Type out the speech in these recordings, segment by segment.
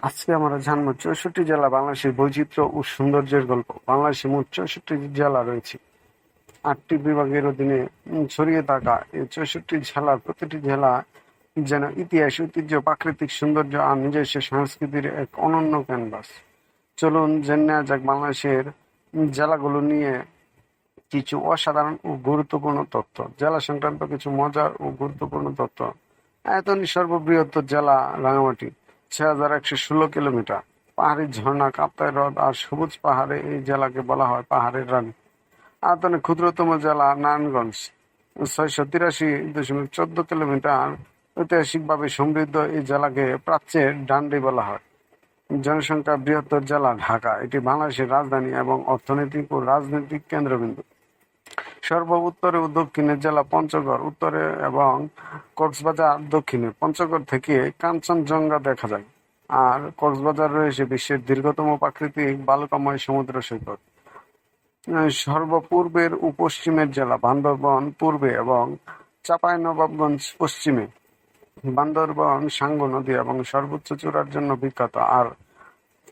আজকে আমরা জানবো 64 জেলা বাংলাদেশের বৈচিত্র্য ও সৌন্দর্যের গল্প। বাংলাদেশে মোট 64 জেলা রয়েছে, 8টি বিভাগের অধীনে ছড়িয়ে থাকা এই 64 জেলার প্রতিটি জেলা যেন ইতিহাস, ঐতিহ্য, প্রাকৃতিক সৌন্দর্য আর নিজস্ব সংস্কৃতির এক অনন্য ক্যানভাস। চলুন জেনে নেওয়া যাক বাংলাদেশের জেলাগুলো নিয়ে কিছু অসাধারণ ও গুরুত্বপূর্ণ তথ্য। জেলা সংক্রান্ত কিছু মজার ও গুরুত্বপূর্ণ তথ্য। আয়তনে সর্ববৃহৎ জেলা রাঙামাটি, 6,116 কিলোমিটার। পাহাড়ি ঝর্ণা, কাপ্তাই হ্রদ আর সবুজ পাহাড়ে এই জেলাকে বলা হয় পাহাড়ের রানী। আয়তনে ক্ষুদ্রতম জেলা নারায়ণগঞ্জ, 683.14 কিলোমিটার। ঐতিহাসিকভাবে সমৃদ্ধ এই জেলাকে প্রাচ্যের ডান্ডি বলা হয়। জনসংখ্যা বৃহত্তর জেলা ঢাকা, এটি বাংলাদেশের রাজধানী এবং অর্থনৈতিক ও রাজনৈতিক কেন্দ্রবিন্দু। সর্ব উত্তরে ও দক্ষিণে জেলা পঞ্চগড়, উত্তরে এবং কক্সবাজার দক্ষিণে। পঞ্চগড় থেকে কাঞ্চনজঙ্ঘা দেখা যায়, আর কক্সবাজার রয়েছে বিশ্বের দীর্ঘতম প্রাকৃতিক বালুকাময় সমুদ্র সৈকত। সর্বপূর্বের ও পশ্চিমের জেলা বান্দরবান পূর্বে এবং চাঁপাইনবাবগঞ্জ পশ্চিমে। বান্দরবান সাঙ্গু নদী এবং সর্বোচ্চ চূড়ার জন্য বিখ্যাত, আর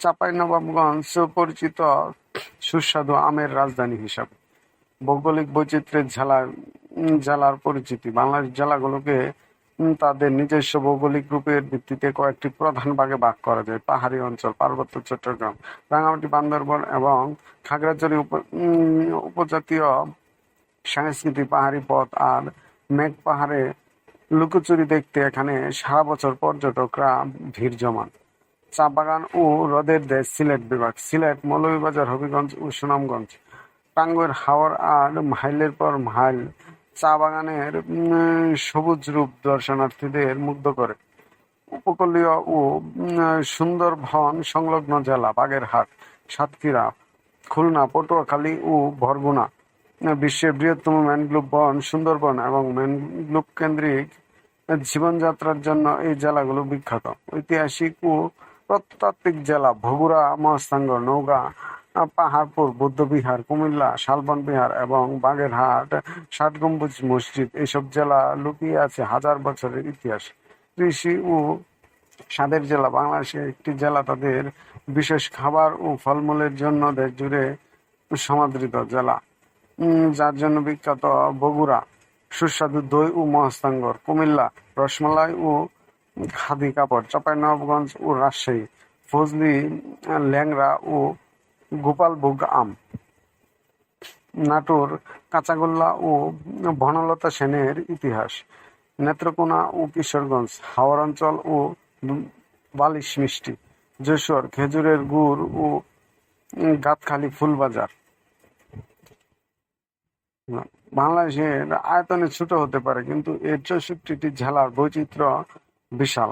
চাঁপাইনবাবগঞ্জ পরিচিত সুস্বাদু আমের রাজধানী হিসাবে। ভৌগোলিক বৈচিত্র্যের জেলার পরিচিতি। বাংলাদেশ জেলাগুলোকে তাদের নিজস্ব ভৌগোলিক রূপের ভিত্তিতে কয়েকটি প্রধান ভাগে ভাগ করা যায়: পাহাড়ি অঞ্চল, পার্বত্য চট্টগ্রাম, রাঙামাটি, বান্দরবান এবং খাগড়াছড়ি উপজাতীয় সংস্কৃতি, পাহাড়ি পথ আর মেঘ পাহাড়ে লুকোচুরি দেখতে এখানে সারা বছর পর্যটকরা ভিড় জমান। চা বাগান ও হ্রদের দেশ সিলেট বিভাগ, সিলেট, মৌলভীবাজার, হবিগঞ্জ ও সুনামগঞ্জ। টাঙ্গুয়ার হাওর আর মাইলের পর মাইল চা বাগানের সবুজ রূপ দর্শনার্থীদের মুগ্ধ করে। উপকূলীয় ও সুন্দরবন সংলগ্ন জেলা: বাগেরহাট, সাতক্ষীরা, খুলনা, পটুয়াখালী ও বরগুনা। বিশ্বের বৃহত্তম ম্যানগ্রোভ বন সুন্দরবন এবং ম্যানগ্রোভ কেন্দ্রিক জীবনযাত্রার জন্য এই জেলাগুলো বিখ্যাত। ঐতিহাসিক ও প্রত্নতাত্ত্বিক জেলা: বগুড়া, মহাস্থানগড়, নওগাঁ, পাহাড়পুর বৌদ্ধবিহার, কুমিল্লা শালবন বিহার এবং বাগেরহাট ষাট গম্বুজ মসজিদ। এইসব জেলা লুকিয়ে আছে হাজার বছরের ইতিহাস। কৃষি ও স্বাদের জেলা: বাংলাদেশের একটি জেলা তাদের বিশেষ খাবার ও ফলমূলের জন্য দেশ জুড়ে সমাদৃত জেলা, যার জন্য বিখ্যাত। বগুড়া সুস্বাদু দই ও মহাস্থানগড়, কুমিল্লা রসমালাই ও খাদি কাপড়, চাঁপাইনবাবগঞ্জ ও রাজশাহী ফজলি, ল্যাংড়া ও গোপালভোগ আম, নাটোর কাঁচাগোল্লা ও বনলতা সেনের ইতিহাস, নেত্রকোনা ও কিশোরগঞ্জ হাওর অঞ্চল ও বালিশ মিষ্টি, যশোর খেজুরের গুড় ও গাতখালী ফুলবাজার। বাংলাদেশের আয়তনে ছোট হতে পারে, কিন্তু এর 64টি জেলার বৈচিত্র্য বিশাল।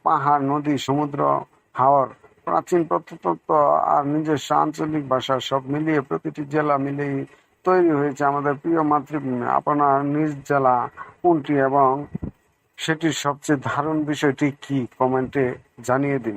পাহাড়, নদী, সমুদ্র, হাওর, প্রাচীন প্রত্নতত্ত্ব আর নিজস্ব আঞ্চলিক ভাষা সব মিলিয়ে প্রতিটি জেলা মিলেই তৈরি হয়েছে আমাদের প্রিয় মাতৃভূমি। আপনার নিজ জেলা কোনটি এবং সেটির সবচেয়ে দারুণ বিষয়টি কি, কমেন্টে জানিয়ে দিন।